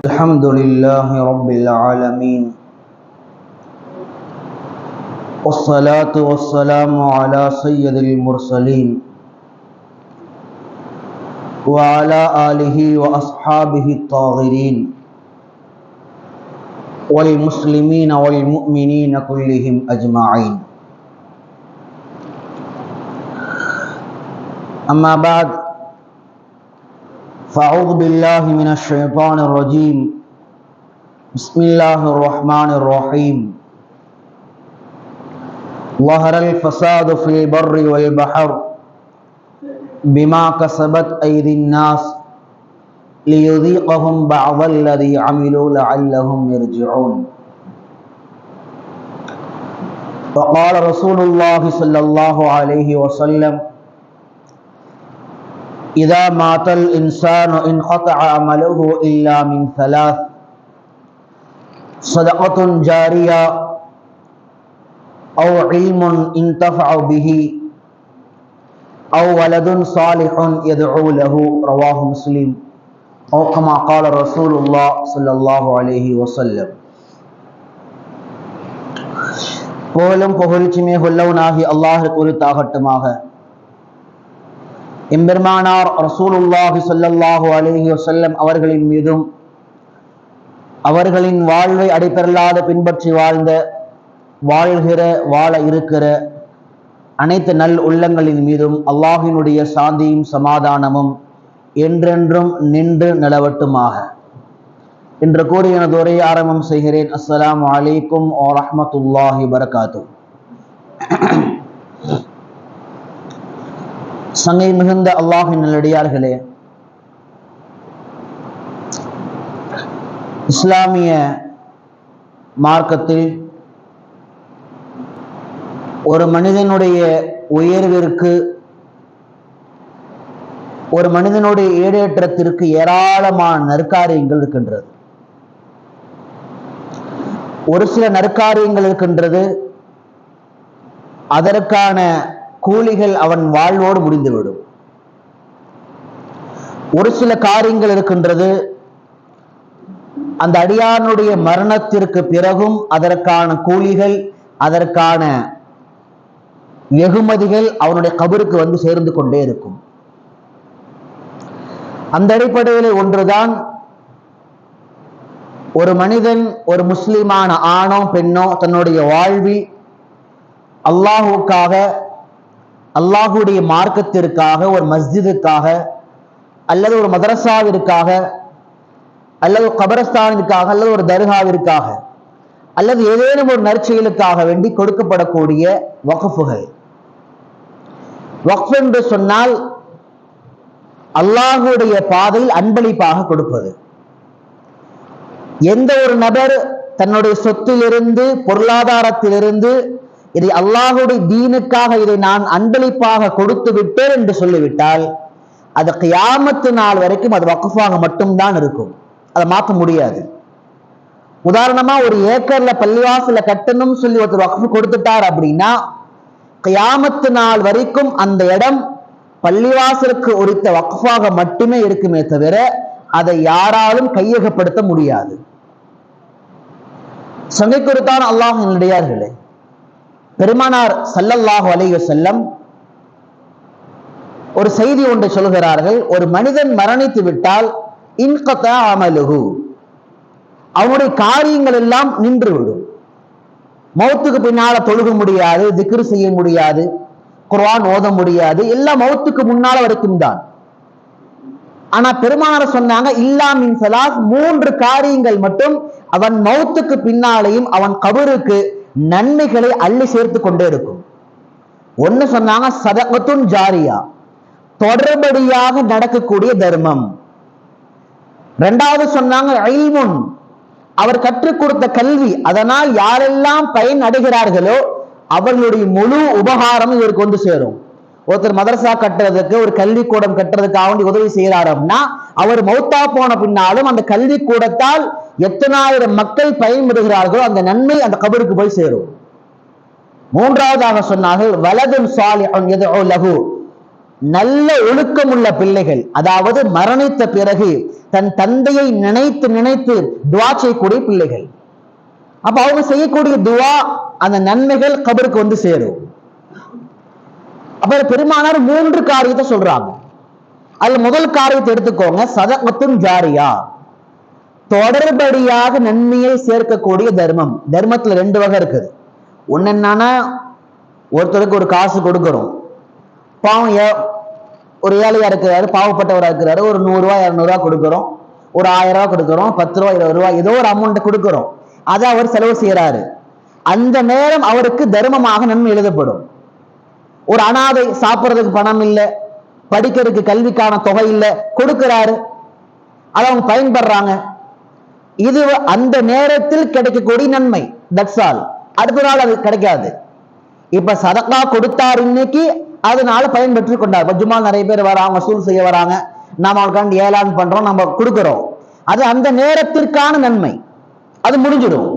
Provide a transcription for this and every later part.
الحمد لله رب العالمين والصلاة والسلام على سيد المرسلين وعلى آله وأصحابه الطاهرين والمسلمين والمؤمنين كلهم أجمعين. أما بعد، فأعوذ بالله من الشيطان الرجيم. بسم الله الرحمن الرحيم. ظهر الفساد في البر والبحر بما كسبت أيدي الناس ليذيقهم بعض الذي عملوا لعلهم يرجعون. وقال رسول الله صلى الله عليه وسلم: إذا مات الإنسان انقطع عمله إلا من ثلاث: صدقة جارية أو علم انتفع به أو ولد صالح يدعو له. رواه مسلم. أو كما قال رسول الله صلى الله عليه وسلم. புகழும் புகழ்ச்சியுமே உள்ளவனாகி அல்லாஹ்விற்கு உரித்தாகட்டுமாக. எம்பெருமானார் ரசூலுல்லாஹி ஸல்லல்லாஹு அலைஹி வஸல்லம் அவர்களின் மீதும் அவர்களின் வாழ்வை அடிப்பெறலாத பின்பற்றி வாழ இருக்கிற அனைத்து நல் உள்ளங்களின் மீதும் அல்லாஹினுடைய சாந்தியும் சமாதானமும் என்றென்றும் நின்று நிலவட்டுமாக. என்று கூறி எனது உரையை ஆரம்பம் செய்கிறேன். அஸ்ஸலாமு அலைக்கும் வரஹ்மத்துல்லாஹி வபரகாத்துஹு. சங்கை மிகுந்த அல்லாஹின் நல்லடியார்களே, இஸ்லாமிய மார்க்கத்தில் ஒரு மனிதனுடைய உயர்விற்கு, ஒரு மனிதனுடைய ஈடேற்றத்திற்கு ஏராளமான நற்காரியங்கள் இருக்கின்றது. ஒரு சில நற்காரியங்கள் இருக்கின்றது, அதற்கான கூலிகள் அவன் வாழ்வோடு முடிந்துவிடும். ஒரு சில காரியங்கள் இருக்கின்றது, அந்த அடியானுடைய மரணத்திற்கு பிறகும் அதற்கான கூலிகள், அதற்கான வெகுமதிகள் அவனுடைய கபருக்கு வந்து சேர்ந்து கொண்டே இருக்கும். அந்த அடிப்படையில் ஒன்றுதான், ஒரு மனிதன், ஒரு முஸ்லிமான ஆணோ பெண்ணோ தன்னுடைய வாழ்வில் அல்லாஹுக்காக, அல்லாஹுடைய மார்க்கத்திற்காக, ஒரு மஸ்ஜிதுக்காக அல்லது ஒரு மதரசாவிற்காக அல்லது கபரஸ்தானிற்காக அல்லது ஒரு தர்காவிற்காக அல்லது ஏதேனும் ஒரு நற்செயலுக்காக வேண்டி கொடுக்கப்படக்கூடிய வக்ஃபுகள். வக்ஃப் என்று சொன்னால் அல்லாஹுடைய பாதையில் அன்பளிப்பாக கொடுப்பது. எந்த ஒரு நபர் தன்னுடைய சொத்திலிருந்து, பொருளாதாரத்திலிருந்து இதை அல்லாஹுடைய தீனுக்காக இதை நான் அன்பளிப்பாக கொடுத்து விட்டேன் என்று சொல்லிவிட்டால் அது கியாமத்து நாள் வரைக்கும் அது வக்ஃபாக மட்டும்தான் இருக்கும், அதை மாற்ற முடியாது. உதாரணமா, ஒரு ஏக்கர்ல பள்ளிவாசல கட்டணும் சொல்லி ஒருத்தர் வக்ஃப் கொடுத்துட்டார் அப்படின்னா கியாமத்து நாள் வரைக்கும் அந்த இடம் பள்ளிவாசலுக்கு உரித்த வக்ஃபாக மட்டுமே இருக்குமே தவிர அதை யாராலும் கையகப்படுத்த முடியாது. சங்கைக்குறித்தான் அல்லாஹ்வின் நல்லடியார்களே, பெருமானார் ஸல்லல்லாஹு அலைஹி வஸல்லம் ஒரு செய்தி ஒன்றை சொல்கிறார்கள். ஒரு மனிதன் மரணித்து விட்டால் இன்கதா அமலுஹு, அவனுடைய காரியங்கள் எல்லாம் நின்றுவிடும். மௌத்துக்கு பின்னால தொழுக முடியாது, திக்ர் செய்ய முடியாது, குர்ஆன் ஓத முடியாது, எல்லாம் மௌத்துக்கு முன்னால வரைக்கும் தான். ஆனா பெருமானார் சொன்னாங்க, இல்லா மின் ஸலாஸ், மூன்று காரியங்கள் மட்டும் அவன் மௌத்துக்கு பின்னாலேயும் அவன் கபருக்கு நன்மைகளை அள்ளி சேர்த்து கொண்டே இருக்கும். ஒன்னு சொன்னாங்க சதகத்துன் ஜாரியா, தொடர்படியாக நடக்கக்கூடிய தர்மம். இரண்டாவது சொன்னாங்க இல்முன், அவர் கற்றுக் கொடுத்த கல்வி, அதனால் யாரெல்லாம் பயன் அடைகிறார்களோ அவர்களுடைய முழு உபகாரம் இவருக்கு வந்து சேரும். ஒருத்தர் மதரசா கட்டுறதுக்கு, ஒரு கல்விக்கூடம் கட்டுறதுக்காக உதவி செய்யறாரு அப்படின்னா அவர் மௌத்தா போன பின்னாலும் அந்த கல்விக்கூடத்தால் எத்தனாயிரம் மக்கள் பயன்படுகிறார்களோ அந்த நன்மை அந்த கபருக்கு போய் சேரும். மூன்றாவதாக சொன்னார்கள் வலதுன் சாலிஹுன் யதுஉ லஹு, நல்ல ஒழுக்கமுள்ள பிள்ளைகள், அதாவது மரணித்த பிறகு தன் தந்தையை நினைத்து நினைத்து துவா செய்யக்கூடிய பிள்ளைகள். அப்ப அவங்க செய்யக்கூடிய துவா, அந்த நன்மைகள் கபருக்கு வந்து சேரும். அப்ப பெருமானார் 3 காரியத்தை சொல்றாங்க. அதுல முதல் காரியத்தை எடுத்துக்கோங்க, சதகத்துன் ஜாரியா, தொடர்படியாக நன்மையை சேர்க்கக்கூடிய தர்மம். தர்மத்துல 2 வகை இருக்குது. ஒன்னு என்னன்னா, ஒருத்தருக்கு ஒரு காசு கொடுக்கிறோம், பாவம் ஒரு ஏழையா இருக்கிறாரு, பாவப்பட்டவரா இருக்கிறாரு, ஒரு 100 ரூபாய் 200 ரூபாய் கொடுக்கிறோம், ஒரு 1000 ரூபாய் கொடுக்கிறோம், 10 ரூபாய் 20 ரூபாய் ஏதோ ஒரு அமௌண்ட் கொடுக்கிறோம், அதை அவர் செலவு செய்யறாரு. அந்த நேரம் அவருக்கு தர்மமாக நன்மை எழுதப்படும். ஒரு அனாதை, சாப்பிட்றதுக்கு பணம் இல்லை, படிக்கிறதுக்கு கல்விக்கான தொகை இல்லை, கொடுக்கிறாரு, அதை அவங்க பயன்படுறாங்க, இது அந்த நேரத்தில் கிடைக்கக்கூடிய நன்மை. That's all. அடுத்த நாள் அது கிடைக்காது. இப்ப சதக்கா கொடுத்தார் இன்னைக்கு, அதனால பயன்பெற்று கொண்டார். ஜும்மா நிறைய பேர் வராங்க, வசூல் செய்ய வராங்க, நாம அவங்களுக்காண்டி ஏலான் பண்றோம், நம்ம கொடுக்கிறோம், அது அந்த நேரத்திற்கான நன்மை, அது முடிஞ்சிடும்.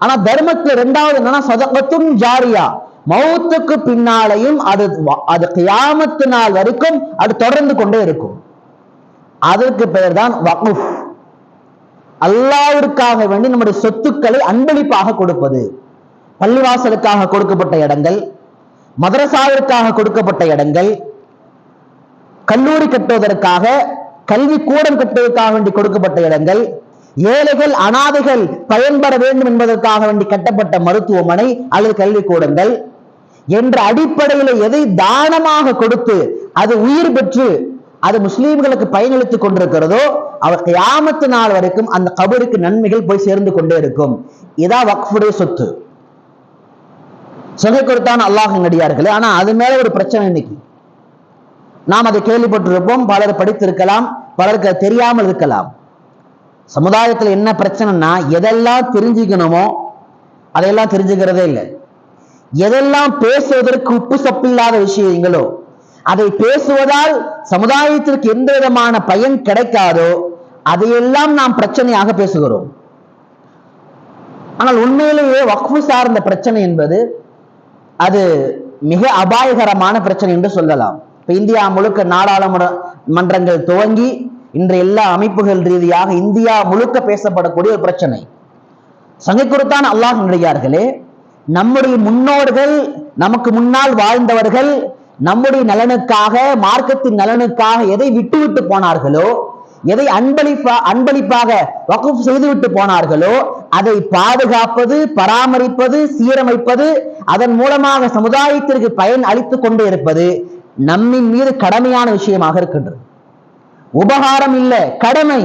ஆனா தர்மத்துல 2வது என்னன்னா சதகத்துன் ஜாரியா, மௌத்துக்கு பின்னாலையும் அது கியாமத்து நாள் வரைக்கும் அது தொடர்ந்து கொண்டே இருக்கும். அதற்கு பெயர் தான் வக்ஃப். அல்லாஹ்விற்காக வேண்டி நம்முடைய சொத்துக்களை அன்பளிப்பாக கொடுப்பது. பள்ளிவாசலுக்காக கொடுக்கப்பட்ட இடங்கள், மதரசாவிற்காக கொடுக்கப்பட்ட இடங்கள், கல்லூரி கட்டுவதற்காக, கல்வி கூடம் கட்டுவதற்காக வேண்டி கொடுக்கப்பட்ட இடங்கள், ஏழைகள் அனாதைகள் பயன்பெற வேண்டும் என்பதற்காக வேண்டி கட்டப்பட்ட மருத்துவமனை அல்லது கல்வி கூடங்கள் என்ற அடிப்படையில் எதை தானமாக கொடுத்து அது உயிர் பெற்று அது முஸ்லீம்களுக்கு பயனளித்துக் கொண்டிருக்கிறதோ, அவர் கியாமத்து நாள் வரைக்கும் அந்த கபருக்கு நன்மைகள் போய் சேர்ந்து கொண்டே இருக்கும். இதான் வக்ஃபுடைய சொத்து. சொகை கொடுத்தான் அல்லாஹ் நடிகார்களே. ஆனா அது மேல ஒரு பிரச்சனை. இன்னைக்கு நாம் அதை கேள்விப்பட்டிருப்போம், பலர் படித்திருக்கலாம், பலருக்கு தெரியாமல் இருக்கலாம். சமுதாயத்தில் என்ன பிரச்சனைனா, எதெல்லாம் தெரிஞ்சுக்கணுமோ அதையெல்லாம் தெரிஞ்சுக்கிறதே இல்லை. எதெல்லாம் பேசுவதற்கு உப்பு சப்பில்லாத விஷயங்களோ அதை பேசுவதால் சமுதாயத்திற்கு எந்த விதமான பயன் கிடைக்காதோ அதையெல்லாம் நாம் பிரச்சனையாக பேசுகிறோம். ஆனால் உண்மையிலேயே வக்ஃபு சார்ந்த பிரச்சனை என்பது அது மிக அபாயகரமான பிரச்சனை என்று சொல்லலாம். இப்ப இந்தியா முழுக்க நாடாளுமன்றங்கள் துவங்கி இன்று எல்லா அமைப்புகள் ரீதியாக இந்தியா முழுக்க பேசப்படக்கூடிய ஒரு பிரச்சனை. சங்கை கொடுத்தான் அல்லாஹ் நடிகார்களே, நம்முடைய முன்னோர்கள், நமக்கு முன்னால் வாழ்ந்தவர்கள் நம்முடைய நலனுக்காக, மார்க்கத்தின் நலனுக்காக எதை விட்டுவிட்டு போனார்களோ, எதை அன்பளிப்பாக வக்ஃப் செய்துவிட்டு போனார்களோ அதை பாதுகாப்பது, பராமரிப்பது, சீரமைப்பது, அதன் மூலமாக சமுதாயத்திற்கு பயன் அளித்துக் கொண்டே இருப்பது நம்மின் மீது கடமையான விஷயமாக இருக்கின்றது. உபகாரம் இல்லை, கடமை.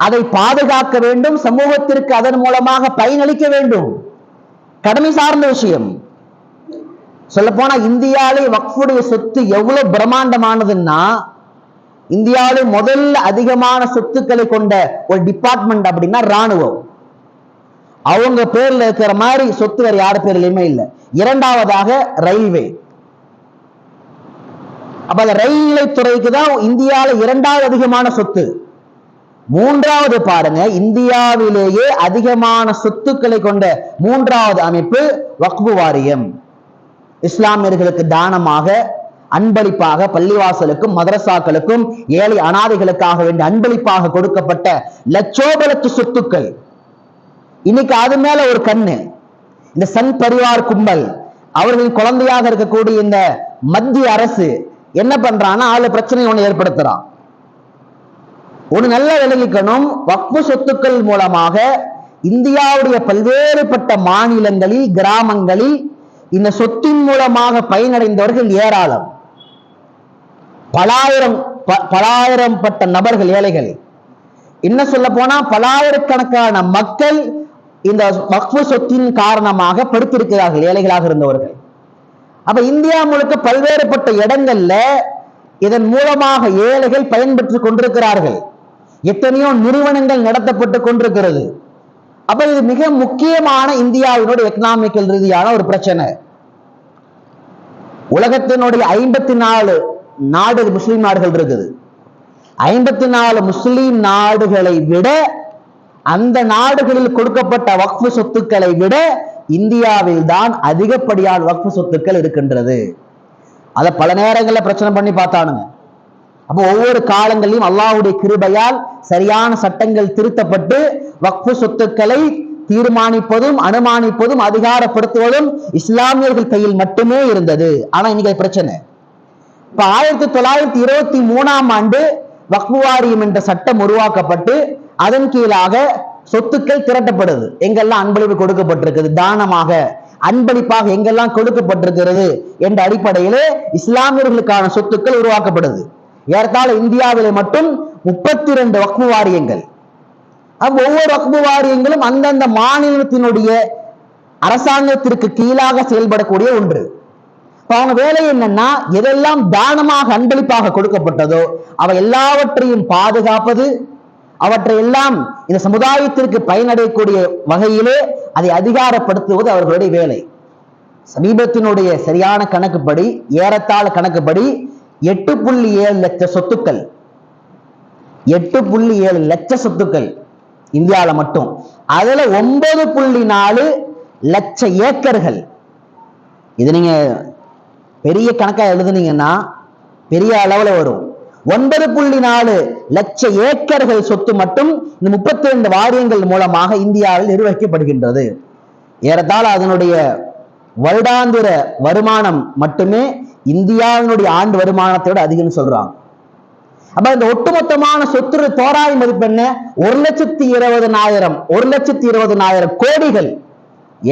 அதை பாதுகாக்க வேண்டும், சமூகத்திற்கு அதன் மூலமாக பயனளிக்க வேண்டும், கடமை சார்ந்த விஷயம். சொல்ல போனா இந்தியாவிலே வக்ஃபுடைய சொத்து எவ்வளவு பிரம்மாண்டமானதுன்னா, இந்தியாவிலே முதல்ல அதிகமான சொத்துக்களை கொண்ட ஒரு டிபார்ட்மெண்ட் அப்படின்னா ராணுவம். அவங்க பேர்ல இருக்கிற மாதிரி சொத்து வேற யார் பேர்லயுமே இல்லை. 2வதாக ரயில்வே. அப்ப அந்த ரயில்வே துறைக்கு தான் இந்தியாவில 2வது அதிகமான சொத்து. 3வது பாருங்க, இந்தியாவிலேயே அதிகமான சொத்துக்களை கொண்ட 3வது அமைப்பு வக்ஃபு வாரியம். இஸ்லாமியர்களுக்கு தானமாக, அன்பளிப்பாக, பள்ளிவாசலுக்கும் மதரசாக்களுக்கும் ஏழை அனாதைகளுக்காக வேண்டிய அன்பளிப்பாக கொடுக்கப்பட்ட லட்சோபலத்து சொத்துக்கள். இன்னைக்கு அது மேல ஒரு கண்ணு. இந்த சன் பரிவார் கும்பல், அவர்களின் குழந்தையாக இருக்கக்கூடிய இந்த மத்திய அரசு என்ன பண்றான்னா, அதுல பிரச்சனை ஒண்ணு ஏற்படுத்துறான். ஒண்ணு நல்லா விளங்கிக்கணும், வக்ஃபு சொத்துக்கள் மூலமாக இந்தியாவுடைய பல்வேறுபட்ட மாநிலங்களில், கிராமங்களில் இந்த சொத்தின் மூலமாக பயனடைந்தவர்கள் ஏராளம். பலாயிரம் பட்ட நபர்கள், ஏழைகள். என்ன சொல்ல போனா பலாயிரக்கணக்கான மக்கள் இந்த வக்ஃபு சொத்தின் காரணமாக படுத்திருக்கிறார்கள், ஏழைகளாக இருந்தவர்கள். அப்ப இந்தியா முழுக்க பல்வேறுபட்ட இடங்கள்ல இதன் மூலமாக ஏழைகள் பயன்பெற்றுக் கொண்டிருக்கிறார்கள். எத்தனையோ நிறுவனங்கள் நடத்தப்பட்டு கொண்டிருக்கிறது. அப்ப இது மிக முக்கியமான இந்தியாவினுடைய எக்கனாமிக்கல் ரீதியான ஒரு பிரச்சனை. உலகத்தினுடைய 54 நாடு முஸ்லிம் நாடுகள் இருக்குது. 54 முஸ்லிம் நாடுகளை விட, அந்த நாடுகளில் கொடுக்கப்பட்ட வக்ஃபு சொத்துக்களை விட இந்தியாவில் தான் அதிகப்படியான வக்ஃபு சொத்துக்கள் இருக்கின்றது. அதை பல நேரங்களில் பிரச்சனை பண்ணி பார்த்தானுங்க. அப்போ ஒவ்வொரு காலங்களிலும் அல்லாஹ்வுடைய கிருபையால் சரியான சட்டங்கள் திருத்தப்பட்டு வக்ஃபு சொத்துக்களை தீர்மானிப்பதும் அனுமானிப்பதும் அதிகாரப்படுத்துவதும் இஸ்லாமியர்கள் கையில் மட்டுமே இருந்தது. ஆனா இன்னைக்கு பிரச்சனை. இப்ப 1923ஆம் ஆண்டு வக்ஃபு வாரியம் என்ற சட்டம் உருவாக்கப்பட்டு அதன் கீழாக சொத்துக்கள் திரட்டப்படுது. எங்கெல்லாம் அன்பளிப்பு கொடுக்கப்பட்டிருக்கிறது, தானமாக அன்பளிப்பாக எங்கெல்லாம் கொடுக்கப்பட்டிருக்கிறது என்ற அடிப்படையிலே இஸ்லாமியர்களுக்கான சொத்துக்கள் உருவாக்கப்படுது. ஏறத்தாழ இந்தியாவிலே மட்டும் 32 வக்ஃபு வாரியங்கள். ஒவ்வொரு வக்ஃபு வாரியங்களும் அந்தந்த மாநிலத்தினுடைய அரசாங்கத்திற்கு கீழாக செயல்படக்கூடிய ஒன்று. அவங்க வேலை என்னன்னா, எதெல்லாம் தானமாக அன்பளிப்பாக கொடுக்கப்பட்டதோ அவை எல்லாவற்றையும் பாதுகாப்பது, அவற்றை எல்லாம் இந்த சமுதாயத்திற்கு பயனடையக்கூடிய வகையிலே அதை அதிகாரப்படுத்துவது அவர்களுடைய வேலை. சமீபத்தினுடைய சரியான கணக்குப்படி, ஏறத்தாழ கணக்குப்படி 8.7 லட்சம் சொத்துக்கள், 8.7 லட்சம் சொத்துக்கள் இந்தியாவில் மட்டும். அதுல 9.4 லட்சம் ஏக்கர்கள். இது நீங்க பெரிய கணக்கா எழுதுனீங்கன்னா பெரிய அளவுல வரும். 9.4 லட்சம் ஏக்கர்கள் சொத்து மட்டும் இந்த 32 வாரியங்கள் மூலமாக இந்தியாவில் நிர்வகிக்கப்படுகின்றது. ஏறத்தாழ அதனுடைய வருடாந்திர வருமானம் மட்டுமே இந்தியாவினுடைய ஆண்டு வருமானத்தை விட அதிகம்னு சொல்றாங்க. அப்ப இந்த ஒட்டுமொத்தமான சொத்து தோராய மதிப்பு என்ன? 1,20,000 கோடிகள்.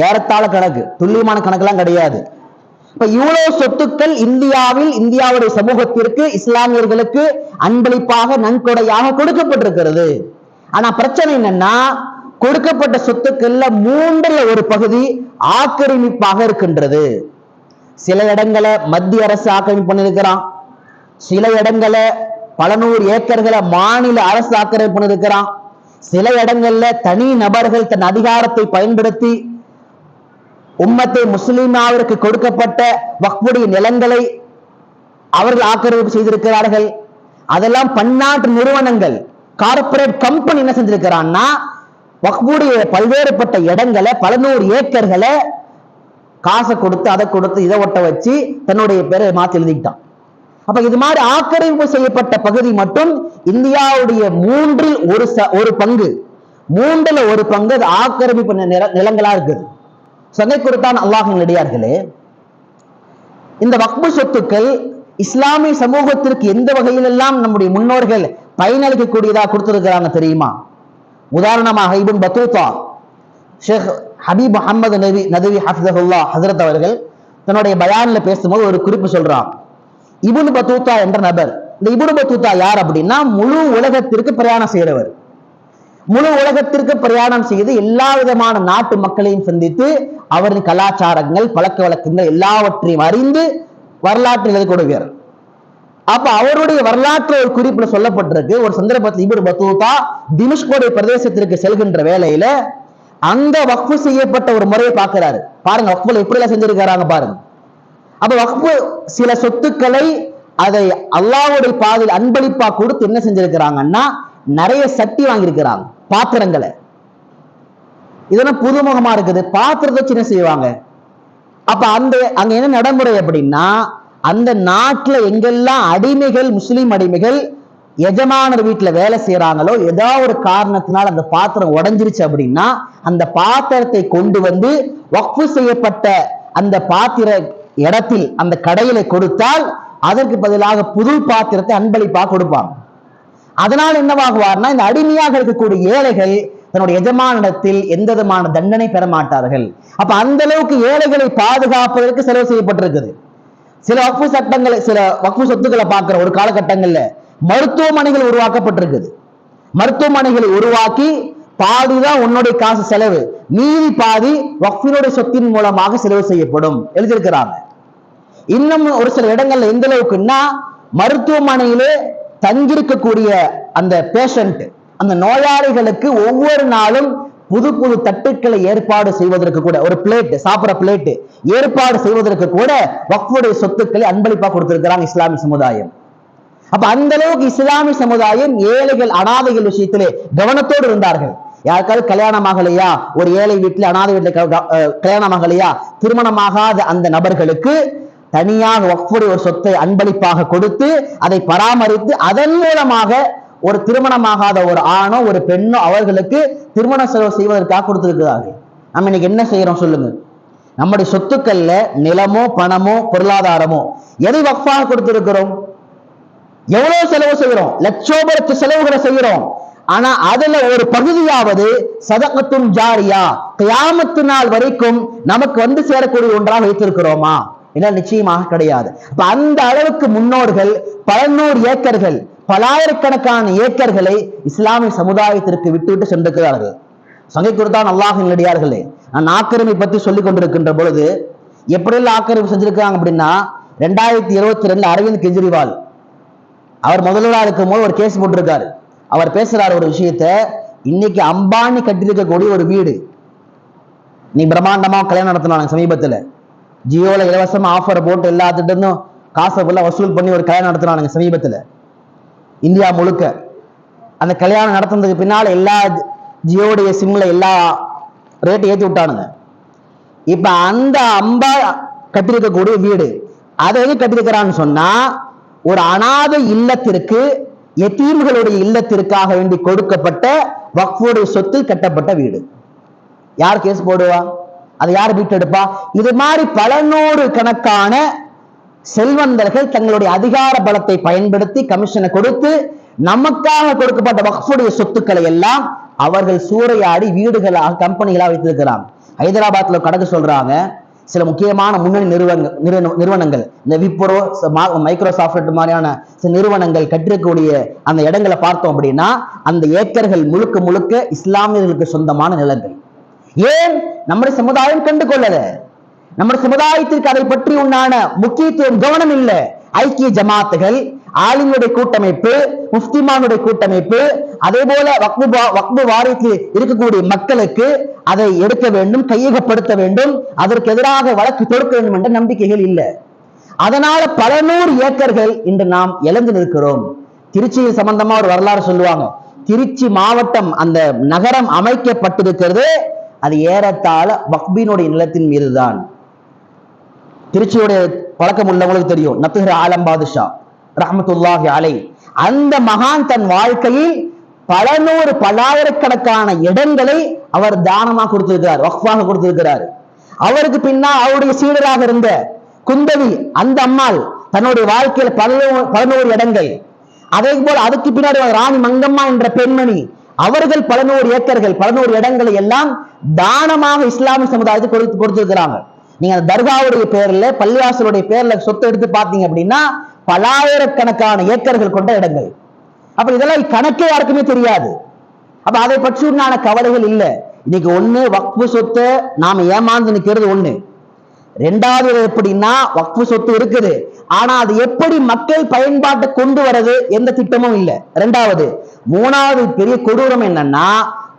ஏறத்தாழ கணக்கு, துல்லியமான கணக்கெல்லாம் கிடையாது. இப்ப இவ்வளவு சொத்துக்கள் இந்தியாவில் இந்தியாவுடைய சமூகத்திற்கு, இஸ்லாமியர்களுக்கு அன்பளிப்பாக நன்கொடையாக கொடுக்கப்பட்டிருக்கிறது. ஆனா பிரச்சனை என்னன்னா, கொடுக்கப்பட்ட சொத்துக்கள்ல 1/3 பகுதி ஆக்கிரமிப்பாக இருக்கின்றது. சில இடங்களை மத்திய அரசு ஆக்கிரமிப்பு பண்ணிருக்கிறான், சில இடங்களை பல நூறு ஏக்கர்களை மாநில அரசு ஆக்கிரமிப்பு பண்ணிருக்கிறான், சில இடங்கள்ல தனி நபர்கள் தன் அதிகாரத்தை பயன்படுத்தி உம்மத்தை முஸ்லிமாவிற்கு கொடுக்கப்பட்ட வக்ஃபுடைய நிலங்களை அவர்கள் ஆக்கிரமிப்பு செய்திருக்கிறார்கள். அதெல்லாம் பன்னாட்டு நிறுவனங்கள், கார்பரேட் கம்பெனி என்ன செஞ்சிருக்கிறான்னா, வக்ஃபுடைய பல்வேறுபட்ட இடங்களை, பல நூறு ஏக்கர்களை காசை கொடுத்து அதை கொடுத்து இதை ஒட்ட வச்சு தன்னுடைய பேரை மாற்றி எழுதிக்கிட்டான். அப்ப இது மாதிரி ஆக்கிரமிப்பு செய்யப்பட்ட பகுதி மட்டும் இந்தியாவுடைய 1/3 பங்கு, 1/3 பங்கு அது ஆக்கிரமிப்பு நிலங்களா இருக்குது. சொன்னை குறித்தான் அல்லாஹ்வின் நடிகார்களே, இந்த வக்ஃபு சொத்துக்கள் இஸ்லாமிய சமூகத்திற்கு எந்த வகையிலெல்லாம் நம்முடைய முன்னோர்கள் பயனளிக்கக்கூடியதா கொடுத்திருக்கிறாங்க தெரியுமா? உதாரணமாக இப்னு பத்தூதா, ஷேக் ஹபீப் முஹம்மது நதவி ஹஃபிஸஹுல்லாஹ் ஹஜ்ரத் அவர்கள் தன்னுடைய பயான்ல பேசும்போது ஒரு குறிப்பு சொல்றாங்க. இப்னு பத்தூதா என்ற நபர், இந்த இப்னு பத்தூதா யார் அப்படின்னா, முழு உலகத்திற்கு பிரயாணம் செய்கிறவர். முழு உலகத்திற்கு பிரயாணம் செய்து எல்லா விதமான நாட்டு மக்களையும் சந்தித்து அவரின் கலாச்சாரங்கள், பழக்க வழக்கங்கள் எல்லாவற்றையும் அறிந்து வரலாற்று எழுதக்கூடியவர். அப்ப அவருடைய வரலாற்று ஒரு குறிப்பில் சொல்லப்பட்டிருக்கு, ஒரு சந்தர்ப்பத்தில் இப்னு பத்தூதா திமிஷ்குடைய பிரதேசத்திற்கு செல்கின்ற வேளையில அந்த வக்ஃபு செய்யப்பட்ட ஒரு முறையை பார்க்கிறாரு. பாருங்க வக்ஃபுல எப்படி எல்லாம் செஞ்சிருக்காங்க பாருங்க. அப்ப வக்ஃபு சில சொத்துக்களை அதை அல்லாஹ்வுடைய பாதையில் அன்பளிப்பா கொடுத்து என்ன செஞ்சிருக்கிறாங்கன்னா, நிறைய சட்டி வாங்கியிருக்கிறாங்க, பாத்திரங்களை. இதெல்லாம் புதுமுகமா இருக்குது. பாத்திரத்தை வச்சு என்ன செய்வாங்க? அப்ப அங்க என்ன நடைமுறை அப்படின்னா, அந்த நாட்டுல எங்கெல்லாம் அடிமைகள், முஸ்லிம் அடிமைகள் எஜமானர் வீட்டுல வேலை செய்யறாங்களோ, ஏதாவது ஒரு காரணத்தினால் அந்த பாத்திரம் உடைஞ்சிருச்சு அப்படின்னா, அந்த பாத்திரத்தை கொண்டு வந்து வக்ஃபு செய்யப்பட்ட அந்த பாத்திர இடத்தில் அந்த கடையில கொடுத்தால் அதற்கு பதிலாக புது பாத்திரத்தை அன்பளிப்பாக கொடுப்பாங்க. அதனால் என்னவாகுவார்னா, இந்த அடிமையாக இருக்கக்கூடிய ஏழைகள் தன்னுடைய எஜமானிடத்தில் எந்த விதமான தண்டனை பெற மாட்டார்கள். அப்ப அந்த அளவுக்கு ஏழைகளை பாதுகாப்பதற்கு செலவு செய்யப்பட்டிருக்குது. சில வக்ஃபு சட்டங்களை, சில வக்ஃபு சொத்துக்களை பார்க்கிற ஒரு காலகட்டங்கள்ல மருத்துவமனைகள் உருவாக்கப்பட்டிருக்குது. மருத்துவமனைகளை உருவாக்கி பாதிதான் உன்னுடைய காசு செலவு, மீதி பாதி வக்ஃபினுடைய சொத்தின் மூலமாக செலவு செய்யப்படும் எழுதியிருக்கிறாங்க. இன்னும் ஒரு சில இடங்கள்ல எந்த அளவுக்குன்னா, மருத்துவமனையிலே தங்கியிருக்கக்கூடிய அந்த பேஷண்ட், அந்த நோயாளிகளுக்கு ஒவ்வொரு நாளும் புது புது தட்டுக்களை ஏற்பாடு செய்வதற்கு கூட, ஒரு பிளேட், சாப்பிட்ற பிளேட் ஏற்பாடு செய்வதற்கு கூட வக்ஃபுடைய சொத்துக்களை அன்பளிப்பா கொடுத்திருக்கிறாங்க இஸ்லாமிய சமுதாயம். அப்ப அந்த அளவுக்கு இஸ்லாமிய சமுதாயம் ஏழைகள், அனாதைகள் விஷயத்திலே கவனத்தோடு இருந்தார்கள். யாருக்காவது கல்யாணம் ஆகலையா, ஒரு ஏழை வீட்டுல, அனாதை வீட்டுல கல்யாணம் ஆகலையா, திருமணமாகாத அந்த நபர்களுக்கு தனியாக வக்ஃபுடைய ஒரு சொத்தை அன்பளிப்பாக கொடுத்து அதை பராமரித்து அதன் மூலமாக ஒரு திருமணமாகாத ஒரு ஆணோ ஒரு பெண்ணோ அவர்களுக்கு திருமண செலவு செய்வதற்காக கொடுத்திருக்கிறார்கள். நம்ம இன்னைக்கு என்ன செய்யறோம் சொல்லுங்க? நம்முடைய சொத்துக்கள்ல நிலமோ பணமோ பொருளாதாரமோ எதை வக்ஃபாக கொடுத்திருக்கிறோம்? எவ்வளவு செலவு செய்யறோம்? லட்சோபலட்ச செலவுகளை செய்யறோம். ஆனா அதுல ஒரு பகுதியாவது சதகத்துன் ஜாரியா கியாமத்து நாள் வரைக்கும் நமக்கு வந்து சேரக்கூடிய ஒன்றாக வைத்திருக்கிறோமா? என்றால் நிச்சயமாக கிடையாது. அப்ப அந்த அளவுக்கு முன்னோர்கள் பல நூறு ஏக்கர்கள் பலாயிரக்கணக்கான ஏக்கர்களை இஸ்லாமிய சமுதாயத்திற்கு விட்டுவிட்டு சென்றிருக்கிறார்கள். சங்கை குறித்தான் அல்லாஹின் நடிகார்களே, நான் ஆக்கிரமி பத்தி சொல்லிக் கொண்டிருக்கின்ற பொழுது எப்படியெல்லாம் ஆக்கிரமிப்பு செஞ்சிருக்காங்க அப்படின்னா, 2022 அரவிந்த் கெஜ்ரிவால் அவர் முதல்வராக இருக்கும் போது ஒரு கேஸ் போட்டிருக்காரு. அவர் பேசுறாரு ஒரு விஷயத்த, இன்னைக்கு அம்பானி கட்டியிருக்கக்கூடிய ஒரு வீடு நீ பிரம்மாண்டமா கல்யாணம் நடத்தினாங்க சமீபத்தில், ஜியோல இலவசமா ஆஃபர் போட்டு எல்லாத்துட்டு காசை ஃபுல்லா வசூல் பண்ணி ஒரு கல்யாணம் நடத்தினாங்க சமீபத்தில் இந்தியா முழுக்க. அந்த கல்யாணம் நடத்துனதுக்கு பின்னால் எல்லா ஜியோடைய சிம்ல எல்லா ரேட்டு ஏற்றி விட்டானுங்க. இப்ப அந்த அம்பா கட்டியிருக்கக்கூடிய வீடு அதை எது கட்டியிருக்கிறான்னு சொன்னா, ஒரு அனாதை இல்லத்திற்கு எத்தீம்களுடைய இல்லத்திற்காக வேண்டி கொடுக்கப்பட்ட வக்ஃபுடைய சொத்தில் கட்டப்பட்ட வீடு. யார் கேஸ் போடுவா? அதை யார் மீட்டெடுப்பா? இது மாதிரி பல நூறு கணக்கான செல்வந்தர்கள் தங்களுடைய அதிகார பலத்தை பயன்படுத்தி கமிஷனை கொடுத்து நமக்காக கொடுக்கப்பட்ட வக்ஃபுடைய சொத்துக்களை எல்லாம் அவர்கள் சூறையாடி வீடுகளாக கம்பெனிகளாக வைத்திருக்கிறாங்க. ஹைதராபாத்ல கணக்கு சொல்றாங்க, சில முக்கியமான முன்னணி நிறுவனங்கள் இந்த விப்ரோ மைக்ரோசாஃப்ட் மாதிரியான சில நிறுவனங்கள் கட்டிருக்கக்கூடிய அந்த இடங்களை பார்த்தோம் அப்படின்னா அந்த ஏக்கர்கள் முழுக்க முழுக்க இஸ்லாமியர்களுக்கு சொந்தமான நிலங்கள். ஏன் நம்முடைய சமுதாயம் கண்டு கொள்ளல? நம்முடைய சமுதாயத்திற்கு அதை பற்றி உண்டான முக்கியத்துவம் கவனம் இல்லை. ஐக்கிய ஜமாத்துகள், ஆலிமுடைய கூட்டமைப்பு, முஃப்திமானுடைய கூட்டமைப்பு, அதே போல வக்பு வாரியத்தில் இருக்கக்கூடிய மக்களுக்கு அதை எடுக்க வேண்டும், கையகப்படுத்த வேண்டும், அதற்கு எதிராக வழக்கு தொடுக்க வேண்டும் என்ற நம்பிக்கைகள் இல்லை. அதனால பல நூறு ஏக்கர்கள் இன்று நாம் இழந்து நிற்கிறோம். திருச்சியில் சம்பந்தமா ஒரு வரலாறு சொல்லுவாங்க. திருச்சி மாவட்டம் அந்த நகரம் அமைக்கப்பட்டிருக்கிறது அது ஏறத்தாழ வக்பினுடைய நிலத்தின் மீதுதான். திருச்சியுடைய பழக்கம் உள்ளவங்களுக்கு தெரியும், நத்துஹர் ஆலம் பாதுஷா ரஹ்மத்துல்லாஹி அலைஹி, அந்த மகான் தன் வாழ்க்கையில் பல நூறு பல்லாயிரக்கணக்கான இடங்களை அவர் தானமாக கொடுத்திருக்கிறார், வக்ஃபாக கொடுத்திருக்கிறார். அவருக்கு பின்னால் அவருடைய சீடராக இருந்த குந்தவி அந்த அம்மாள் தன்னுடைய வாழ்க்கையில் பல நூறு இடங்கள், அதே போல அதுக்கு பின்னாடி ராணி மங்கம்மா என்ற பெண்மணி அவர்கள் பல நூறு ஏக்கர்கள் பல நூறு இடங்களை எல்லாம் தானமாக இஸ்லாமிய சமுதாயத்துக்கு கொடுத்திருக்கிறாங்க. நீங்க அந்த தர்காவுடைய பேர்ல பள்ளிவாசலுடைய பேர்ல சொத்து எடுத்து பார்த்தீங்க அப்படின்னா பலாயிரக்கணக்கான ஏக்கர்கள் கொண்ட இடங்கள். அப்ப இதெல்லாம் கணக்கே யாருக்குமே தெரியாது. அப்ப அதை பற்றி உண்டான கவலைகள் இல்லை. இன்னைக்கு ஒண்ணு வக்ஃபு சொத்தை நாம ஏமாந்து நிற்கிறது ஒண்ணு. ரெண்டாவது எப்படின்னா வக்ஃபு சொத்து இருக்குது, ஆனா அது எப்படி மக்கள் பயன்பாட்டை கொண்டு வரது எந்த திட்டமும் இல்லை. ரெண்டாவது. மூணாவது பெரிய கொடூரம் என்னன்னா,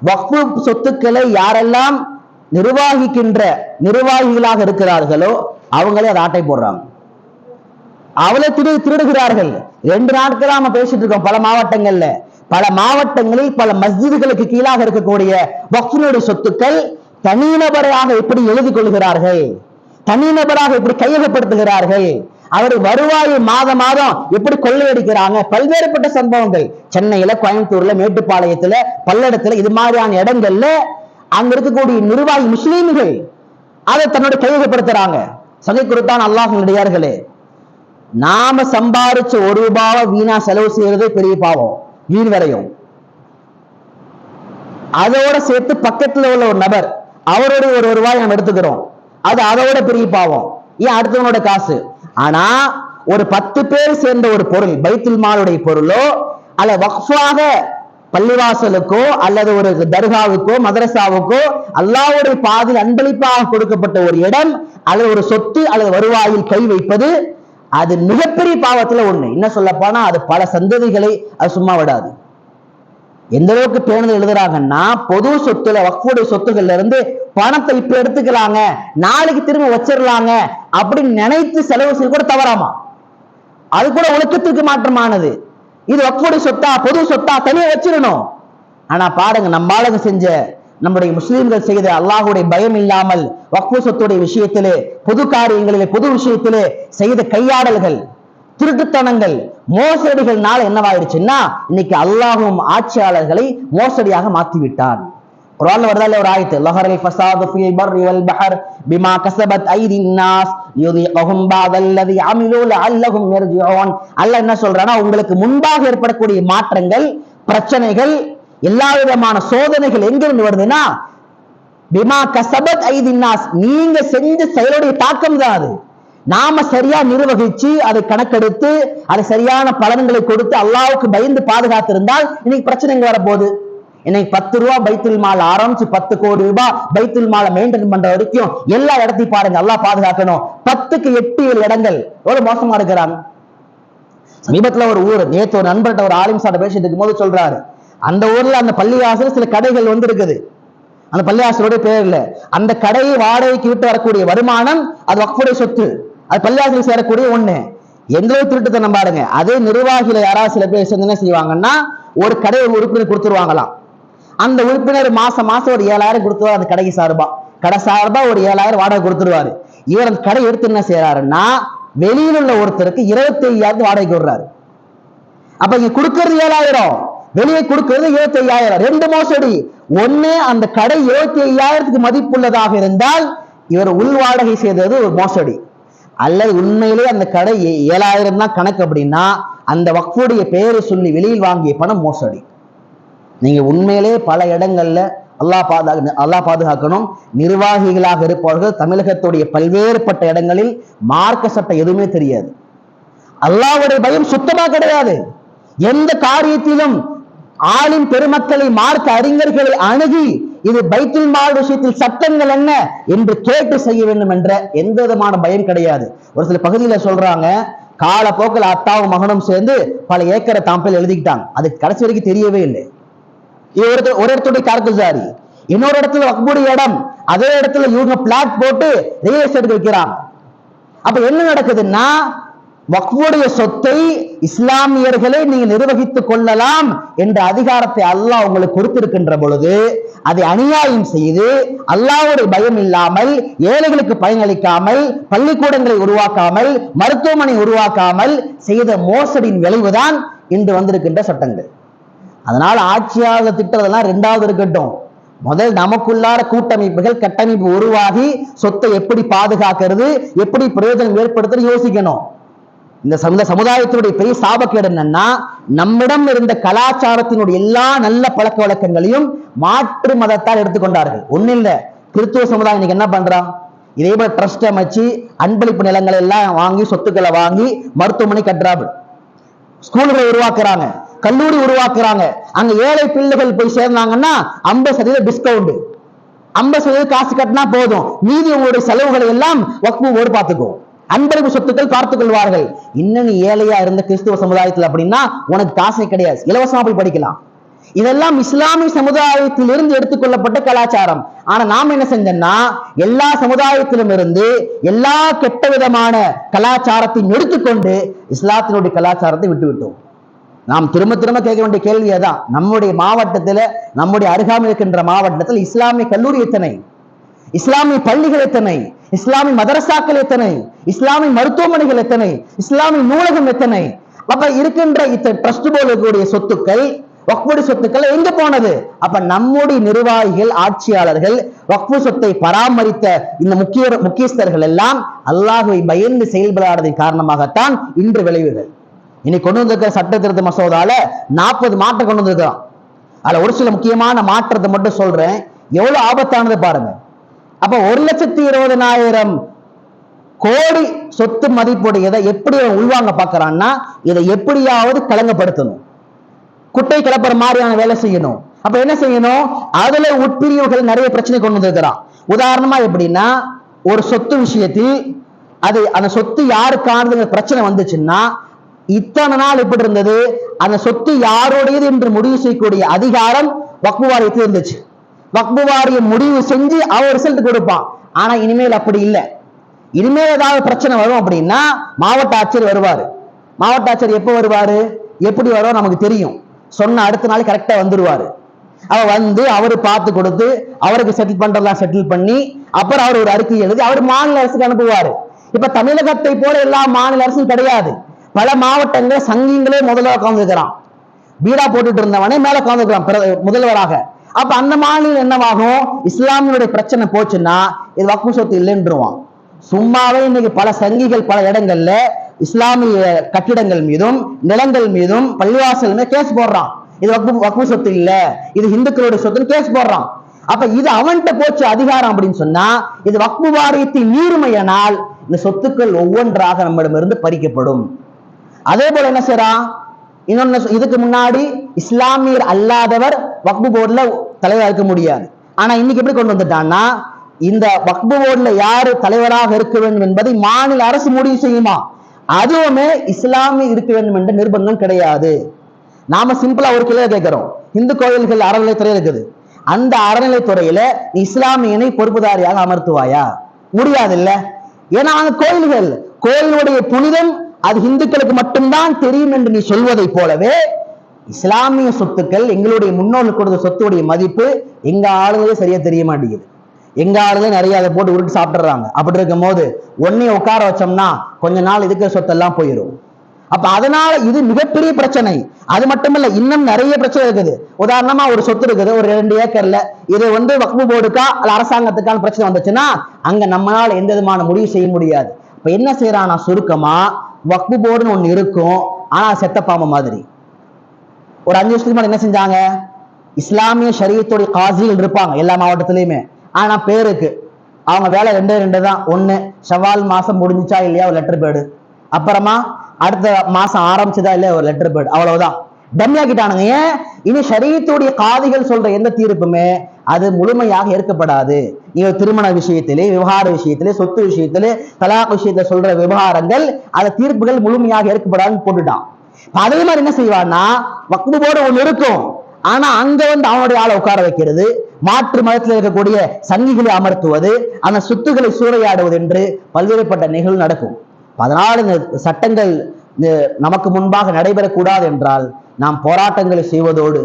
வக்ஃபு சொத்துக்களை யாரெல்லாம் நிர்வாகிகளாக இருக்கிறார்களோ அவங்களே அதை ஆட்டை போடுறாங்க, அவளை திருடுகிறார்கள். 2 நாட்கள் நாம பேசிட்டு இருக்கோம். பல மாவட்டங்களில் பல மஸ்ஜிதுகளுக்கு கீழாக இருக்கக்கூடிய வக்ஃபுடைய சொத்துக்கள் தனிநபராக எப்படி எழுதி கொள்கிறார்கள், தனிநபராக எப்படி கையகப்படுத்துகிறார்கள், அவர் வருவாயை மாதம் எப்படி கொள்ளையடிக்கிறாங்க. பல்வேறுபட்ட சம்பவங்கள் சென்னையில, கோயம்புத்தூர்ல, மேட்டுப்பாளையத்துல, பல்லடத்துல, இது மாதிரியான இடங்கள்ல அங்க இருக்கக்கூடிய நிர்வாகி முஸ்லீம்கள் அதை தன்னுடைய கையகப்படுத்துறாங்க. சகை குறித்தான் அல்லாஹ்வின் நடிகார்களே, நாம சம்பாரிச்ச ₹1 வீணா செலவு செய்யறதே பெரிய பாவம், வீண் வரையும். அதோட சேர்த்து பக்கத்துல உள்ள ஒரு நபர் அவருடைய ₹1 நம்ம எடுத்துக்கிறோம், அது அதோட பெரிய பாவம். ஏன் அடுத்தவனோட காசு. ஆனா ஒரு 10 பேர் சேர்ந்த ஒரு பொருள், பைத்துல் மாலுடைய பொருளோ அல்ல வக்ஃபாக பள்ளிவாசலுக்கோ அல்லது ஒரு தர்காவுக்கோ மதரசாவுக்கோ அல்லாஹ்வுடைய பாதையில் அன்பளிப்பாக கொடுக்கப்பட்ட ஒரு இடம் அல்லது ஒரு சொத்து அல்லது வருவாயில் கை வைப்பது அது மிகப்பெரிய பாவத்துல ஒண்ணு. என்ன சொல்ல போனா அது பல சந்ததிகளை அது சும்மா விடாது. எந்த அளவுக்கு பேணுதல் எழுதுறாங்கன்னா, பொது சொத்துல வக்ஃபுடைய சொத்துக்கள்ல இருந்து பணத்தை இப்ப எடுத்துக்கலாங்க, நாளைக்கு திரும்ப வச்சிடலாங்க அப்படின்னு நினைத்து செலவு செய்ய கூட தவறாமா. அது கூட ஒழுக்கத்திற்கு மாற்றமானது. இது வக்ஃபுடைய சொத்தா பொது சொத்தா தனியா வச்சிடணும். ஆனா பாருங்க, நம்ம ஆளுங்க செஞ்ச நம்முடைய முஸ்லிம்கள் செய்த அல்லாஹுடைய பயம் இல்லாமல் வக்ஃபு சொத்துடைய விஷயத்திலே, பொது காரியங்களிலே, பொது விஷயத்திலே செய்த கையாடல்கள், திருட்டுத்தனங்கள், மோசடிகள்னால என்னவாயிடுச்சுன்னா இன்னைக்கு அல்லாஹும் ஆட்சியாளர்களை மோசடியாக மாற்றிவிட்டான். குர்ஆன்ல வருதா இல்ல ஒரு ஆயத்து, லஹரல் ஃபஸாது ஃபில் பர்ரி வல் பஹர் பிமா கஸபத் ஐதின் நாஸ் யுதீகுஹும் பஅதல்லதி அமிலு லஅல்லஹும் யர்ஜிஊன். அல்லாஹ் என்ன சொல்றானா, உங்களுக்கு முன்பாக ஏற்படக்கூடிய மாற்றங்கள், பிரச்சனைகள், எல்லா விதமான சோதனைகள் எங்கிருந்து வருதுன்னா பிமா கஸபத் ஐதின் நாஸ், நீங்க செஞ்ச செயலுடைய தாக்கம் தான் அது. நாம சரியா நிர்வகிச்சு அதை கணக்கெடுத்து அதை சரியான பலன்களை கொடுத்து அல்லாஹ்வுக்கு பயந்து பாதுகாத்திருந்தால் இன்னைக்கு பிரச்சனைங்க வரப்போகுது. இன்னைக்கு 10 ரூபாய் பைத்துல் மால் ஆரம்பிச்சு 10 கோடி ரூபாய் பைத்துல் மாலை மெயின்டைன் பண்ற வரைக்கும் எல்லா இடத்தையும் பாருங்க, அல்லாஹ் பாதுகாக்கணும். 10க்கு 8 இடங்கள் எவ்வளவு மோசமா இருக்கிறாங்க. சமீபத்துல ஒரு ஊர், நேற்று ஒரு நண்பர்கிட்ட ஒரு ஆலிம் சாட்ட பேசிட்டு இருக்கும் போது சொல்றாரு, அந்த ஊர்ல அந்த பள்ளிவாசல் சில கடைகள் வந்து இருக்குது, அந்த பள்ளிவாசலுடைய பேர்ல அந்த கடையை வாடகைக்கு விட்டு வரக்கூடிய வருமானம் அது வக்ஃபுடைய சொத்து, அது பள்ளிவாசலுக்கு சேரக்கூடிய ஒண்ணு. எந்த திருட்டுத்தனம் பாருங்க. அதே நிர்வாகிகளை யாராவது சில பேர் சேர்ந்து என்ன செய்வாங்கன்னா, ஒரு கடை ஒரு உறுப்பினர் கொடுத்துருவாங்களாம். அந்த உறுப்பினர் மாசம் ஒரு 7,000 கொடுத்துருவார், அந்த கடைக்கு சார்பா, கடை சார்பா ஒரு 7,000 வாடகை கொடுத்துருவாரு. இவர் அந்த கடை எடுத்து என்ன செய்யறாருன்னா, வெளியில் உள்ள ஒருத்தருக்கு 25,000 வாடகைக்கு விடுறாரு. அப்ப இங்க கொடுக்கறது 7,000, வெளியே கொடுக்கிறது 25,000. 2 மோசடி. ஒண்ணு, அந்த கடை 25,000க்கு மதிப்புள்ளதாக இருந்தால் இவர் உள் வாடகை செய்தது ஒரு மோசடி, அல்லது உண்மையிலே அந்த கடை 7,000 தான் கணக்கு அப்படின்னா அந்த வக்ஃபுடைய பெயரை சொல்லி வெளியில் வாங்கிய பணம் மோசடி. நீங்க உண்மையிலே பல இடங்கள்ல அல்லாஹ் பாதுகாக்கணும். நிர்வாகிகளாக இருப்பவர்கள் தமிழகத்துடைய பல்வேறுபட்ட இடங்களில் மார்க்க சட்டம் எதுவுமே தெரியாது, அல்லாஹ்வுடைய பயம் சுத்தமா கிடையாது. எந்த காரியத்திலும் ஆலிம் பெருமக்களை, மார்க்க அறிஞர்களை அணுகி இது பைத்துல் மால் விஷயத்தில் சட்டங்கள் என்ன என்று கேட்டு செய்ய வேண்டும் என்ற எந்த விதமான பயம் கிடையாது. ஒரு சில பகுதியில சொல்றாங்க, காலப்போக்கில் அத்தாவும் மகனும் சேர்ந்து பல ஏக்கரை தாம்பல் எழுதிக்கிட்டாங்க, அது கடைசி வரைக்கும் தெரியவே இல்லை. ஒரு இடத்துடைய கார்குசாரி, இன்னொரு இடத்துல வக்ஃபுடைய இடம், அதே இடத்துல இவங்க பிளாட் போட்டு ரியல் எஸ்டேட் வைக்கிறாங்க. அப்ப என்ன நடக்குதுன்னா, வக்ஃபுடைய சொத்தை இஸ்லாமியர்களை நீங்க நிர்வகித்துக் கொள்ளலாம் என்ற அதிகாரத்தை அல்லாஹ் உங்களுக்கு கொடுத்திருக்கின்ற பொழுது அதை அநியாயம் செய்து அல்லாஹ்வுடைய பயம் இல்லாமல், ஏழைகளுக்கு பயனளிக்காமல், பள்ளிக்கூடங்களை உருவாக்காமல், மருத்துவமனை உருவாக்காமல் செய்த மோசடியின் விளைவுதான் இன்று வந்திருக்கின்ற சட்டங்கள். அதனால ஆட்சியாளர் திட்டதெல்லாம் 2வது இருக்கட்டும், முதல் நமக்குள்ளார கூட்டமைப்புகள், கட்டமைப்பு உருவாகி சொத்தை எப்படி பாதுகாக்கிறது, எப்படி பிரயோஜனம் ஏற்படுத்துறது யோசிக்கணும். இந்த சமுதாயத்தினுடைய பெரிய சாபக்கேடு என்னன்னா, நம்மிடம் இருந்த கலாச்சாரத்தினுடைய எல்லா நல்ல பழக்க வழக்கங்களையும் மாற்று மதத்தால் எடுத்துக்கொண்டார்கள். ஒண்ணு இல்ல, கிறிஸ்துவ சமுதாயம் இன்னைக்கு என்ன பண்றான், இதே போல ட்ரஸ்ட் அமைச்சு அன்பளிப்பு நிலங்களை எல்லாம் வாங்கி, சொத்துக்களை வாங்கி மருத்துவமனை கட்டுறாங்க, ஸ்கூல்களை உருவாக்குறாங்க, கல்லூரி உருவாக்குறாங்க. அங்க ஏழை பிள்ளைகள் போய் சேர்ந்தாங்கன்னா 50% டிஸ்கவுண்ட், 50% காசு கட்டினா போதும், மீதி உங்களுடைய செலவுகளை எல்லாம் வக்ஃபு போர்டு பார்த்துக்கும், அன்பளிப்பு சொத்துக்கள் பார்த்துக் கொள்வார்கள். இன்னும் ஏழையா இருந்த கிறிஸ்துவ சமுதாயத்தில் அப்படின்னா உனக்கு காசே கிடையாது, இலவசமா போய் படிக்கலாம். இதெல்லாம் இஸ்லாமிய சமுதாயத்தில் இருந்து எடுத்துக்கொள்ளப்பட்ட கலாச்சாரம். ஆனா நாம் என்ன செஞ்சோம்னா, எல்லா சமுதாயத்திலும் இருந்து எல்லா கெட்ட விதமான கலாச்சாரத்தையும் எடுத்துக்கொண்டு இஸ்லாத்தினுடைய கலாச்சாரத்தை விட்டுவிட்டோம். நாம் திரும்ப திரும்ப கேட்க வேண்டிய கேள்வி அதான். நம்முடைய மாவட்டத்தில், நம்முடைய அருகாமையில் இருக்கின்ற மாவட்டத்தில் இஸ்லாமிய கல்லூரி எத்தனை, இஸ்லாமிய பள்ளிகள் எத்தனை, இஸ்லாமிய மதரசாக்கள் எத்தனை, இஸ்லாமிய மருத்துவமனைகள் எத்தனை, இஸ்லாமிய நூலகம் எத்தனை? அப்ப இருக்கின்ற ட்ரஸ்ட் போர்டுடைய சொத்துக்கள், வக்ஃபுடைய சொத்துக்கள் எங்க போனது? அப்ப நம்முடைய நிர்வாகிகள், ஆட்சியாளர்கள், வக்ஃபு சொத்தை பராமரித்த இந்த முக்கியஸ்தர்கள் எல்லாம் அல்லாஹ்வை பயந்து செயல்படாததின் காரணமாகத்தான் இன்று விளைவுகள். இன்னைக்கு கொண்டு வந்திருக்கிற சட்ட திருத்த மசோதால 40 மாற்றம் கொண்டு வந்திருக்கிறோம். அதுல ஒரு சில முக்கியமான மாற்றத்தை மட்டும் சொல்றேன், எவ்வளவு ஆபத்தானது பாருங்க. அப்ப 1,20,000 கோடி சொத்து மதிப்புடையதை எப்படி உள்வாங்க பாக்குறான்னா, இதை எப்படியாவது களங்கப்படுத்தணும், குட்டை கிளப்புற மாதிரியான வேலை செய்யணும். அப்ப என்ன செய்யணும், அதுல உட்பிரிவுகள் நிறைய பிரச்சனை கொண்டு வந்திருக்கிறான். உதாரணமா எப்படின்னா, ஒரு சொத்து விஷயத்தில் அது அந்த சொத்து யாருக்கானது பிரச்சனை வந்துச்சுன்னா, இத்தனை நாள் எப்படி இருந்தது, அந்த சொத்து யாருடையது என்று முடிவு செய்யக்கூடிய அதிகாரம் வக்ஃபு வாரியத்தில் இருந்துச்சு. வக்ஃபு வாரியம் முடிவு செஞ்சு அவர் ரிசல்ட் கொடுப்பான். ஆனா இனிமேல் அப்படி இல்லை. இனிமேல் ஏதாவது பிரச்சனை வரும் அப்படின்னா மாவட்ட ஆட்சியர் வருவாரு. மாவட்ட ஆட்சியர் எப்போ வருவாரு, எப்படி வரும் நமக்கு தெரியும், சொன்ன அடுத்த நாள் கரெக்டா வந்துருவாரு. அவ வந்து அவரு பார்த்து கொடுத்து அவருக்கு செட்டில் பண்றதெல்லாம் செட்டில் பண்ணி அப்புறம் அவர் ஒரு அறிக்கை எழுதி அவர் மாநில அரசுக்கு அனுப்புவாரு. இப்ப தமிழகத்தை போல எல்லா மாநில அரசும் கிடையாது. பல மாவட்டங்கள் சங்கிங்களே முதல்ல உட்கார்ந்துருக்கிறான். பீடா போட்டுட்டு இருந்தவனே மேல உட்கார்ந்துருக்கிறான் முதல்வராக. அப்ப அந்த மாநிலம் என்னவாகும்? இஸ்லாமியுடைய பிரச்சனை போச்சுன்னா இது வக்ஃபு சொத்து இல்லைன்றுவான். சும்மாவே இன்னைக்கு பல சங்கிகள் பல இடங்கள்ல இஸ்லாமிய கட்டிடங்கள் மீதும் நிலங்கள் மீதும் பள்ளிவாசல் கேஸ் போடுறான். இது வக்ஃபு சொத்து இல்ல, இது இந்துக்களுடைய சொத்துன்னு கேஸ் போடுறான். அப்ப இது அவன்கிட்ட போச்சு அதிகாரம் அப்படின்னு சொன்னா இது வக்ஃபு வாரியத்தை மீறுமையானால் இந்த சொத்துக்கள் ஒவ்வொன்றாக நம்மிடமிருந்து பறிக்கப்படும். அதே போல என்ன செய்யறான்? இன்னொன்னு, இதுக்கு முன்னாடி இஸ்லாமியர் அல்லாதவர் வக்ஃபு போர்டுல தலைவராக இருக்க முடியாது. ஆனா இன்னைக்கு எப்படி கொண்டு வந்துட்டான்னா இந்த வக்ஃபு போர்டுல யாரு தலைவராக இருக்க வேண்டும் என்பதை மாநில அரசு முடிவு செய்யுமா. அதுவுமே இஸ்லாமிய இருக்க வேண்டும் என்ற நிர்பந்தம் கிடையாது. நாம சிம்பிளா ஒரு கேள்வி கேட்கிறோம். இந்து கோயில்கள் அறநிலைத்துறை இருக்குது. அந்த அறநிலைத்துறையில நீ இஸ்லாமியனை பொறுப்புதாரியாக அமர்த்துவாயா? முடியாது இல்ல. ஏன்னா அந்த கோயிலுடைய புனிதம் அது இந்துக்களுக்கு மட்டும்தான் தெரியும் என்று நீ சொல்வதை போலவே இஸ்லாமிய சொத்துக்கள் எங்களுடைய முன்னோர்கள் கொடுத்த சொத்துடைய மதிப்பு எங்க ஆளுங்களே சரியா தெரிய மாட்டேங்குது. எங்க ஆளுங்க நிறைய அதை போட்டு உருட்டு சாப்பிட்டுறாங்க. அப்படி இருக்கும் போது ஒன்னே உட்கார வச்சோம்னா கொஞ்ச நாள் இதுக்கு சொத்தெல்லாம் போயிடும். அப்ப அதனால இது மிகப்பெரிய பிரச்சனை. அது மட்டுமல்ல, இன்னும் நிறைய பிரச்சனை இருக்குது. உதாரணமா ஒரு சொத்து இருக்குது, ஒரு 2 ஏக்கர்ல. இது வக்ஃபு போர்டுக்கா அல்ல அரசாங்கத்துக்கான பிரச்சனை வந்துச்சுன்னா அங்க நம்மளால எந்த விதமான முடிவு செய்ய முடியாது. இப்ப என்ன செய்யறான்? சுருக்கமா வக்ஃபு போர்டுன்னு ஒண்ணு இருக்கும், ஆனா செத்த பாம்பு மாதிரி. ஒரு 5 வருஷத்துக்கு முன்னாடி என்ன செஞ்சாங்க? இஸ்லாமிய ஷரியத்துடைய காசிகள் இருப்பாங்க எல்லா மாவட்டத்திலயுமே. ஆனா பேருக்கு அவங்க வேலை 2 தான். ஒண்ணு, ஷவால் மாசம் முடிஞ்சுச்சா இல்லையா ஒரு லெட்டர் பேடு, அப்புறமா அடுத்த மாசம் ஆரம்பிச்சதா இல்லையா ஒரு லெட்டர் பேடு, அவ்வளவுதான். டம்மியாக்கிட்டானுங்க. ஏன்? இனி ஷரியத்துடைய காதிகள் சொல்ற எந்த தீர்ப்புமே அது முழுமையாக ஏற்கப்படாது. நீங்க திருமண விஷயத்திலே, விவகார விஷயத்திலே, சொத்து விஷயத்திலே, தலாக் விஷயத்துல சொல்ற விவகாரங்கள் அந்த தீர்ப்புகள் முழுமையாக ஏற்கப்படாதுன்னு போட்டுட்டான். அதே மாதிரி என்ன செய்வான்னா வக்ஃபு போர்டு ஒண்ணு இருக்கும், ஆனா அங்க அவனுடைய ஆளை உட்கார வைக்கிறது, மாற்று மதத்தில் இருக்கக்கூடிய சங்கிகளை அமர்த்துவது, அந்த சொத்துக்களை சூறையாடுவது என்று பல்வேறுபட்ட நிகழ்வு நடக்கும். அதனால் இந்த சட்டங்கள் நமக்கு முன்பாக நடைபெறக்கூடாது என்றால் நாம் போராட்டங்களை செய்வதோடு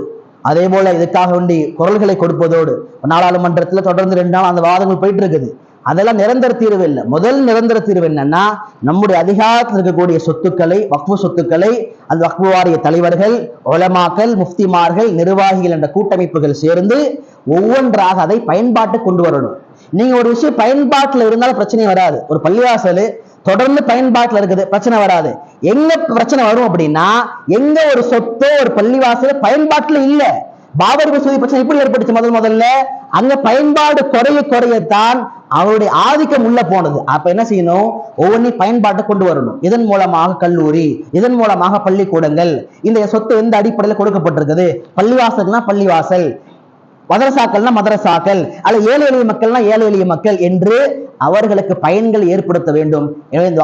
அதே போல இதுக்காக வேண்டி குரல்களை கொடுப்பதோடு நாடாளுமன்றத்தில் தொடர்ந்து 2 நாள் அந்த வாதங்கள் போயிட்டு இருக்குது. அதெல்லாம் நிரந்தர தீர்வு இல்லை. முதல் நிரந்தர தீர்வு என்னன்னா நம்முடைய அதிகாரத்தில் இருக்கக்கூடிய சொத்துக்களை, வக்ஃபு சொத்துக்களை அந்த வக்ஃபு வாரிய தலைவர்கள், உலமாக்கள், முஃப்திமார்கள், நிர்வாகிகள் என்ற கூட்டமைப்புகள் சேர்ந்து ஒவ்வொன்றாக அதை பயன்பாட்டு கொண்டு வரணும். நீங்க ஒரு விஷயம் பயன்பாட்டில் இருந்தாலும் பிரச்சனை வராது. ஒரு பள்ளிவாசல் தொடர்ந்து பயன்பாட்டில் இருக்குது, பிரச்சனை வராது. எங்க பிரச்சனை வரும் அப்படின்னா எங்க ஒரு சொத்தோ ஒரு பள்ளிவாசல பயன்பாட்டில் இல்ல. பாபர் மசூதி பிரச்சனை எப்படி ஏற்பட்டுச்சு? முதல்ல அங்க பயன்பாடு குறையத்தான் அவருடைய ஆதிக்கம் உள்ள போனது. அப்ப என்ன செய்யணும்? ஒவ்வொன்றையும் பயன்பாட்டை கொண்டு வரணும். இதன் மூலமாக கல்லூரி, இதன் மூலமாக பள்ளிக்கூடங்கள், இந்த சொத்து எந்த அடிப்படையில் கொடுக்கப்பட்டிருக்குது, பள்ளிவாசல்னா பள்ளிவாசல், மதரசாக்கள்னா மதரசாக்கள், அல்ல ஏழை எளிய மக்கள்னா ஏழை எளிய மக்கள் என்று அவர்களுக்கு பயன்கள் ஏற்படுத்த வேண்டும். எனவே இந்த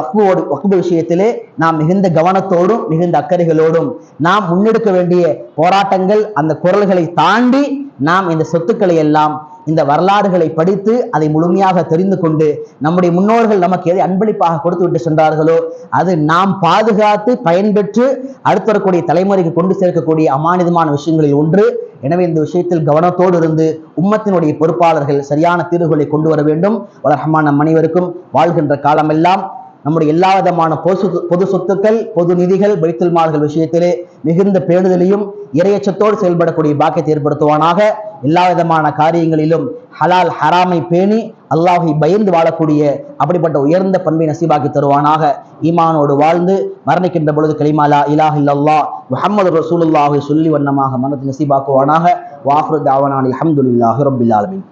வக்ஃபு விஷயத்திலே நாம் மிகுந்த கவனத்தோடும் மிகுந்த அக்கறைகளோடும் நாம் முன்னெடுக்க வேண்டிய போராட்டங்கள், அந்த குரல்களை தாண்டி நாம் இந்த சொத்துக்களை எல்லாம், இந்த வரலாறுகளை படித்து அதை முழுமையாக தெரிந்து கொண்டு நம்முடைய முன்னோர்கள் நமக்கு எதை அன்பளிப்பாக கொடுத்து விட்டு சென்றார்களோ அது நாம் பாதுகாத்து பயன்பெற்று அடுத்து வரக்கூடிய தலைமுறைக்கு கொண்டு சேர்க்கக்கூடிய அமானிதமான விஷயங்களில் ஒன்று. எனவே இந்த விஷயத்தில் கவனத்தோடு இருந்து உம்மத்தினுடைய பொறுப்பாளர்கள் சரியான தீர்வுகளை கொண்டு வர வேண்டும். வலர்ஹமான் நம் அனைவருக்கும் வாழ்கின்ற காலமெல்லாம் நம்முடைய எல்லா விதமான பொது சொத்துக்கள், பொது நிதிகள், பைத்துல் மால்கள் விஷயத்திலே மிகுந்த பேணுதலையும் இறையச்சத்தோடு செயல்படக்கூடிய பாக்கியத்தை ஏற்படுத்துவானாக. எல்லா விதமான காரியங்களிலும் ஹலால் ஹராமை பேணி அல்லாஹை பயந்து வாழக்கூடிய அப்படிப்பட்ட உயர்ந்த பண்பை நசீபாக்கி தருவானாக. ஈமானோடு வாழ்ந்து மரணிக்கின்ற பொழுது கலிமா லா இலாஹ இல்லல்லாஹ் முஹம்மது ரசூலுல்லாஹி சொல்லி வண்ணமாக மனத்தை நசீபாக்குவானாக. வாஃபிரு தாவனா அல்ஹம்துலில்லாஹி ரப்பில் ஆலமீன்.